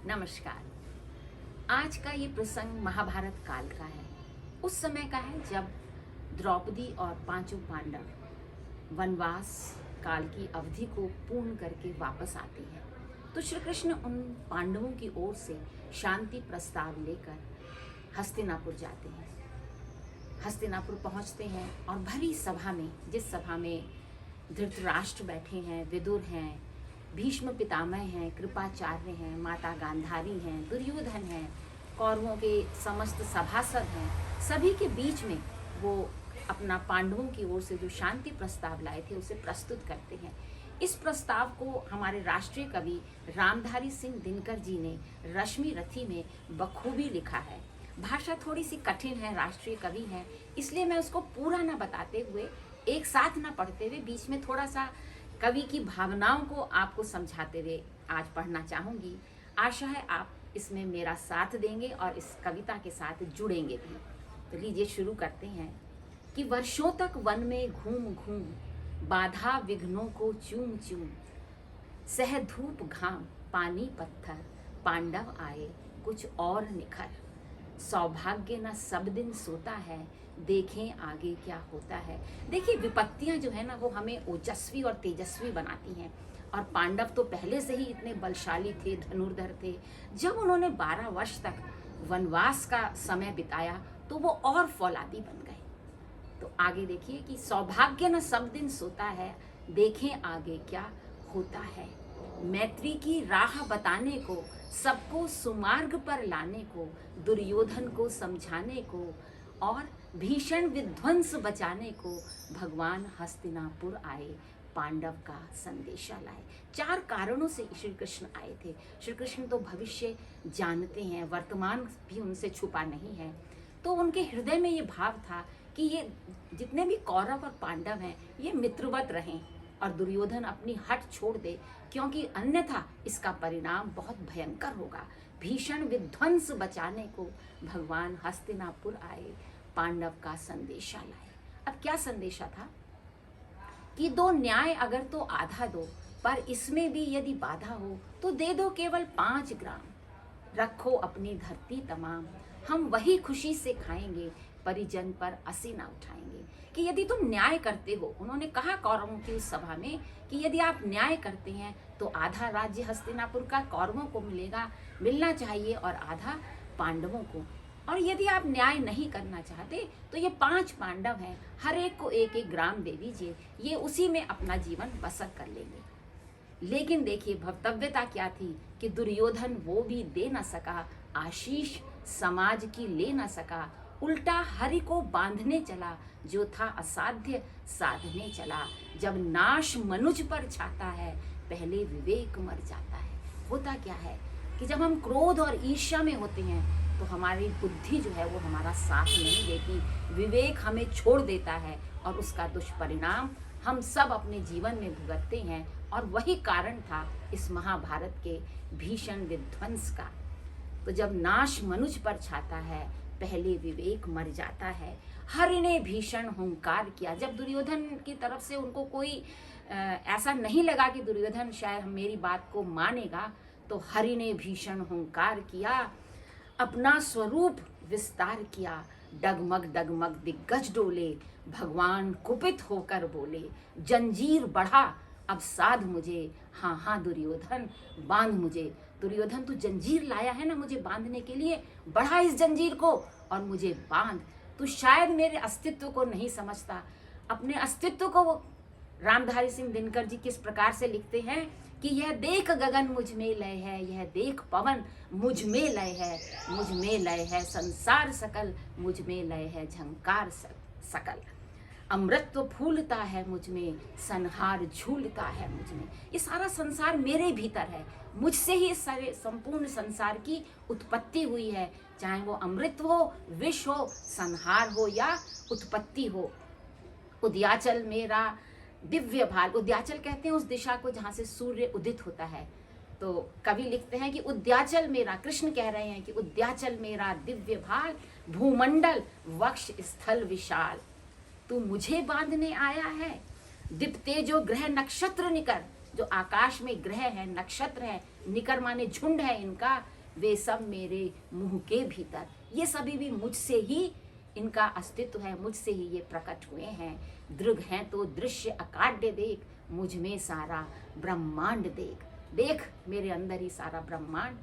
नमस्कार। आज का ये प्रसंग महाभारत काल का है। उस समय का है जब द्रौपदी और पांचों पांडव वनवास काल की अवधि को पूर्ण करके वापस आते हैं। तो श्री कृष्ण उन पांडवों की ओर से शांति प्रस्ताव लेकर हस्तिनापुर जाते हैं। हस्तिनापुर पहुंचते हैं और भरी सभा में, जिस सभा में धृतराष्ट्र बैठे हैं, विदुर हैं, भीष्म पितामह हैं, कृपाचार्य हैं, माता गांधारी हैं, दुर्योधन हैं, कौरवों के समस्त सभासद हैं, सभी के बीच में वो अपना पांडवों की ओर से जो शांति प्रस्ताव लाए थे उसे प्रस्तुत करते हैं। इस प्रस्ताव को हमारे राष्ट्रीय कवि रामधारी सिंह दिनकर जी ने रश्मि रथी में बखूबी लिखा है। भाषा थोड़ी सी कठिन है, राष्ट्रीय कवि है, इसलिए मैं उसको पूरा ना बताते हुए, एक साथ ना पढ़ते हुए, बीच में थोड़ा सा कवि की भावनाओं को आपको समझाते हुए आज पढ़ना चाहूँगी। आशा है आप इसमें मेरा साथ देंगे और इस कविता के साथ जुड़ेंगे भी। तो लीजिए शुरू करते हैं कि वर्षों तक वन में घूम घूम बाधा विघ्नों को चूम चूम, सह धूप घाम पानी पत्थर, पांडव आए कुछ और निखर। सौभाग्य न सब दिन सोता है, देखें आगे क्या होता है। देखिए, विपत्तियां जो है ना वो हमें ओजस्वी और तेजस्वी बनाती हैं। और पांडव तो पहले से ही इतने बलशाली थे, धनुर्धर थे। जब उन्होंने 12 वर्ष तक वनवास का समय बिताया तो वो और फौलादी बन गए। तो आगे देखिए कि सौभाग्य न सब दिन सोता है, देखें आगे क्या होता है। मैत्री की राह बताने को, सबको सुमार्ग पर लाने को, दुर्योधन को समझाने को और भीषण विध्वंस बचाने को भगवान हस्तिनापुर आए, पांडव का संदेशा लाए। 4 कारणों से श्री कृष्ण आए थे। श्री कृष्ण तो भविष्य जानते हैं, वर्तमान भी उनसे छुपा नहीं है। तो उनके हृदय में ये भाव था कि ये जितने भी कौरव और पांडव हैं ये मित्रवत रहें और दुर्योधन अपनी हट छोड़ दे, क्योंकि अन्यथा इसका परिणाम बहुत भयंकर होगा। भीषण विध्वंस बचाने को भगवान हस्तिनापुर आए, पांडव का संदेशा लाए। अब क्या संदेशा था कि दो न्याय अगर तो आधा दो, पर इसमें भी यदि बाधा हो तो दे दो केवल 5 ग्राम। रखो अपनी धरती तमाम, हम वही खुशी से खाएंगे, परिजन पर असी ना उठाएंगे। कि यदि तुम न्याय करते हो, उन्होंने कहा कौरवों की उस सभा में कि यदि आप न्याय करते हैं तो आधा राज्य हस्तिनापुर का कौरवों को मिलना चाहिए और आधा पांडवों को। और यदि आप न्याय नहीं करना चाहते तो ये 5 पांडव हैं, हर एक को 1-1 ग्राम दे दीजिए, ये उसी में अपना जीवन बसर कर लेंगे। लेकिन देखिए भव्यता क्या थी कि दुर्योधन वो भी दे न सका, आशीष समाज की ले न सका, उल्टा हरि को बांधने चला, जो था असाध्य साधने चला। जब नाश मनुज पर छाता है, पहले विवेक मर जाता है। होता क्या है कि जब हम क्रोध और ईर्ष्या में होते हैं तो हमारी बुद्धि जो है वो हमारा साथ नहीं देती, विवेक हमें छोड़ देता है और उसका दुष्परिणाम हम सब अपने जीवन में भुगतते हैं। और वही कारण था इस महाभारत के भीषण विध्वंस का। तो जब नाश मनुज पर छाता है, पहले विवेक मर जाता है। हरि ने भीषण हुंकार किया। जब दुर्योधन की तरफ से उनको कोई ऐसा नहीं लगा कि दुर्योधन शायद मेरी बात को मानेगा, तो हरि ने भीषण हुंकार किया, अपना स्वरूप विस्तार किया। डगमग डगमग दिग्गज डोले, भगवान कुपित होकर बोले, जंजीर बढ़ा अब साध मुझे, हाँ हाँ दुर्योधन बांध मुझे। दुर्योधन तू जंजीर लाया है ना मुझे बांधने के लिए, बढ़ा इस जंजीर को और मुझे बांध। तू शायद मेरे अस्तित्व को नहीं समझता। अपने अस्तित्व को वो रामधारी सिंह दिनकर जी किस प्रकार से लिखते हैं कि यह देख गगन मुझ में लय है, यह देख पवन मुझ में लय है, मुझ में लय है संसार सकल, मुझ में लय है झंकार सकल। अमृतत्व फूलता है मुझ में, संहार झूलता है मुझ में। ये सारा संसार मेरे भीतर है, मुझसे ही सारे संपूर्ण संसार की उत्पत्ति हुई है। चाहे वो अमृत हो, विष हो, संहार हो या उत्पत्ति हो। उद्याचल मेरा दिव्य भाल, उद्याचल कहते हैं उस दिशा को जहाँ से सूर्य उदित होता है। तो कवि लिखते हैं कि उद्याचल मेरा, कृष्ण कह रहे हैं कि उद्याचल मेरा दिव्य भाल, भूमंडल वक्ष स्थल विशाल। तू मुझे बांधने आया है, दीप्ते जो ग्रह नक्षत्र निकर, जो आकाश में ग्रह है, नक्षत्र है, निकर माने झुंड है इनका, वे सब मेरे मुंह के भीतर। ये सभी भी मुझसे ही इनका अस्तित्व है, मुझसे ही ये प्रकट हुए हैं। दृग हैं तो दृश्य अकाट्य देख, मुझ में सारा ब्रह्मांड देख। देख मेरे अंदर ही सारा ब्रह्मांड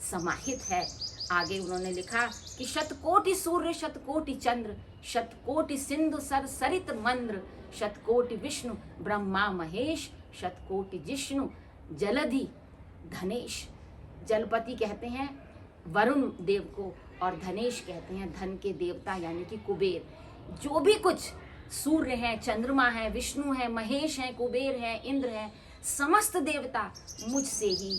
समाहित है। आगे उन्होंने लिखा कि शतकोटि सूर्य शतकोटि चंद्र, शतकोटि सिंधु सर सरित मंद्र, शतकोटि विष्णु ब्रह्मा महेश, शतकोटि जिष्णु जलधि धनेश। जलपति कहते हैं वरुण देव को और धनेश कहते हैं धन के देवता यानी कि कुबेर। जो भी कुछ सूर्य है, चंद्रमा है, विष्णु है, महेश है, कुबेर है, इंद्र है, समस्त देवता मुझसे ही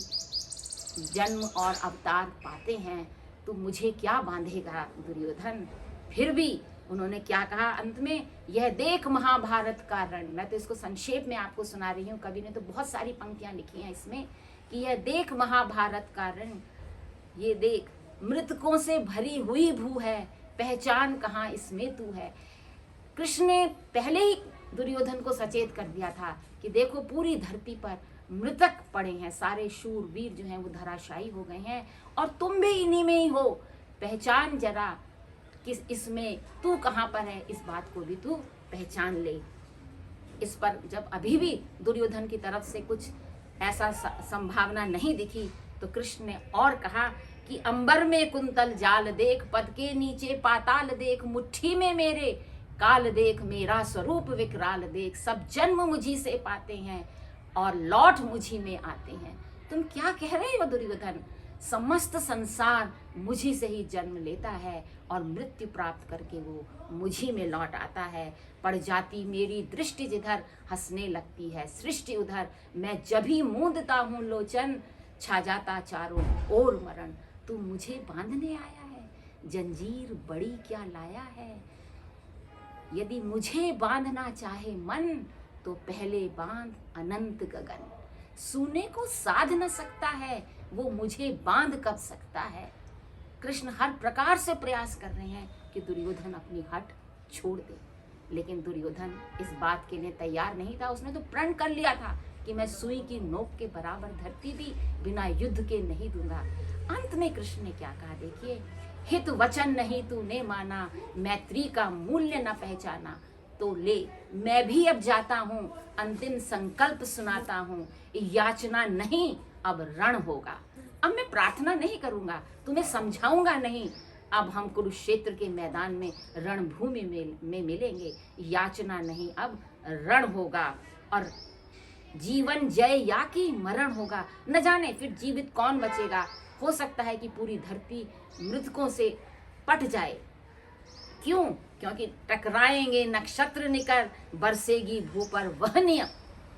जन्म और अवतार पाते हैं। तो मुझे क्या बांधेगा दुर्योधन। फिर भी उन्होंने क्या कहा अंत में, यह देख महाभारत का रण। मैं तो इसको संक्षेप में आपको सुना रही हूँ, कवि ने तो बहुत सारी पंक्तियां लिखी हैं इसमें कि यह देख महाभारत का रण, ये देख मृतकों से भरी हुई भू है, पहचान कहाँ इसमें तू है। कृष्ण ने पहले ही दुर्योधन को सचेत कर दिया था कि देखो पूरी धरती पर मृतक पड़े हैं, सारे शूरवीर जो हैं वो धराशायी हो गए हैं और तुम भी इन्हीं में ही हो। पहचान जरा किस इसमें तू कहाँ पर है, इस बात को भी तू पहचान ले। इस पर जब अभी भी दुर्योधन की तरफ से कुछ ऐसा संभावना नहीं दिखी तो कृष्ण ने और कहा कि अंबर में कुंतल जाल देख, पद के नीचे पाताल देख, मुट्ठी में मेरे काल देख, मेरा स्वरूप विकराल देख। सब जन्म मुझी से पाते हैं और लौट मुझी में आते हैं। तुम क्या कह रहे हो दुर्योधन, समस्त संसार मुझी से ही जन्म लेता है और मृत्यु प्राप्त करके वो मुझी में लौट आता है। पड़ जाती मेरी दृष्टि जिधर, हंसने लगती है सृष्टि उधर। मैं जब ही मूंदता हूँ लोचन, छा जाता चारों ओर मरण। तू मुझे बांधने आया है, जंजीर बड़ी क्या लाया है। यदि मुझे बांधना चाहे मन, तो पहले बांध अनंत गगन। सूने को साध न सकता है, वो मुझे बांध कब सकता है। कृष्ण हर प्रकार से प्रयास कर रहे हैं कि दुर्योधन अपनी हट छोड़ दे, लेकिन दुर्योधन इस बात के लिए तैयार नहीं था। उसने तो प्रण कर लिया था कि मैं सुई की नोक के बराबर धरती भी बिना युद्ध के नहीं दूंगा। अंत में कृष्ण ने क्या कहा देखिए, हित वचन नहीं तूने माना, मैत्री का मूल्य न पहचाना। तो ले मैं भी अब जाता हूँ, अंतिम संकल्प सुनाता हूँ। याचना नहीं अब रण होगा। अब मैं प्रार्थना नहीं करूंगा, तुम्हें समझाऊंगा नहीं। अब हम कुरुक्षेत्र के मैदान में रणभूमि में मिलेंगे। याचना नहीं अब रण होगा और जीवन जय या कि मरण होगा। न जाने फिर जीवित कौन बचेगा। हो सकता है कि पूरी धरती मृतकों से पट जाए। क्यों? क्योंकि टकराएंगे नक्षत्र निकर, बरसेगी भू पर वहनीय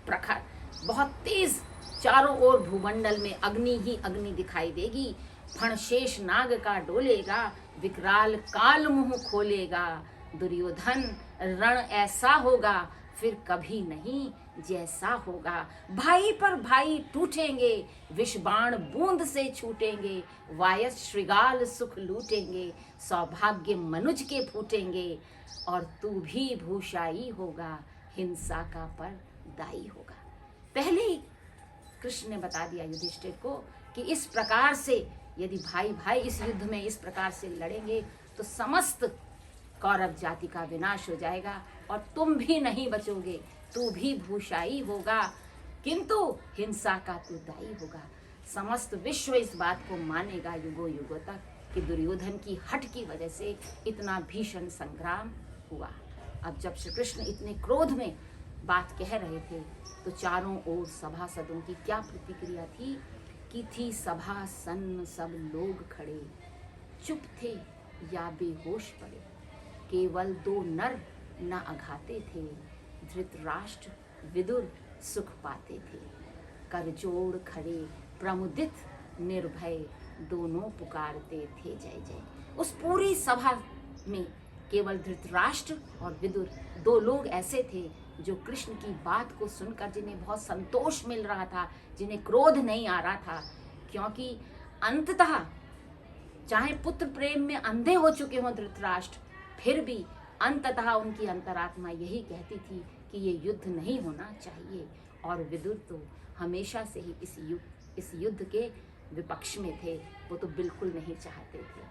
प्रखर। बहुत तेज चारों ओर भूमंडल में अग्नि ही अग्नि दिखाई देगी। फण शेष नाग का डोलेगा, विकराल काल मुंह खोलेगा। दुर्योधन रण ऐसा होगा फिर कभी नहीं जैसा होगा। भाई पर भाई टूटेंगे, विषबाण बूंद से छूटेंगे। वायस श्रृगाल सुख लूटेंगे, सौभाग्य मनुज के फूटेंगे। और तू भी भूषाई होगा, हिंसा का पर दाई होगा। पहले ही कृष्ण ने बता दिया युधिष्ठिर को कि इस प्रकार से यदि भाई भाई इस युद्ध में इस प्रकार से लड़ेंगे तो समस्त कौरव जाति का विनाश हो जाएगा और तुम भी नहीं बचोगे। तू भी भूषाई होगा किंतु हिंसा का तू दाई होगा। समस्त विश्व इस बात को मानेगा युगों युगों तक कि दुर्योधन की हट की वजह से इतना भीषण संग्राम हुआ। अब जब श्री कृष्ण इतने क्रोध में बात कह रहे थे तो चारों ओर सभासदों की क्या प्रतिक्रिया थी कि थी सभा सन्न सब लोग खड़े, चुप थे या बेहोश पड़े। केवल दो नर न अघाते थे, धृतराष्ट्र विदुर सुख पाते थे। करजोड़ खड़े प्रमुदित निर्भय, दोनों पुकारते थे जय जय। उस पूरी सभा में केवल धृतराष्ट्र और विदुर दो लोग ऐसे थे जो कृष्ण की बात को सुनकर जिन्हें बहुत संतोष मिल रहा था, जिन्हें क्रोध नहीं आ रहा था। क्योंकि अंततः चाहे पुत्र प्रेम में अंधे हो चुके हों धृतराष्ट्र, फिर भी अंततः उनकी अंतरात्मा यही कहती थी कि ये युद्ध नहीं होना चाहिए। और विदुर तो हमेशा से ही इस युद्ध के विपक्ष में थे वो तो बिल्कुल नहीं चाहते थे।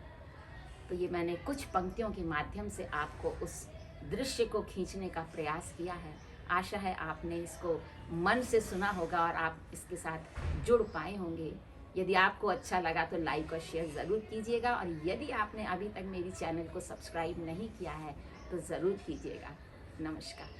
तो ये मैंने कुछ पंक्तियों के माध्यम से आपको उस दृश्य को खींचने का प्रयास किया है। आशा है आपने इसको मन से सुना होगा और आप इसके साथ जुड़ पाए होंगे। यदि आपको अच्छा लगा तो लाइक और शेयर ज़रूर कीजिएगा, और यदि आपने अभी तक मेरी चैनल को सब्सक्राइब नहीं किया है तो ज़रूर कीजिएगा। नमस्कार।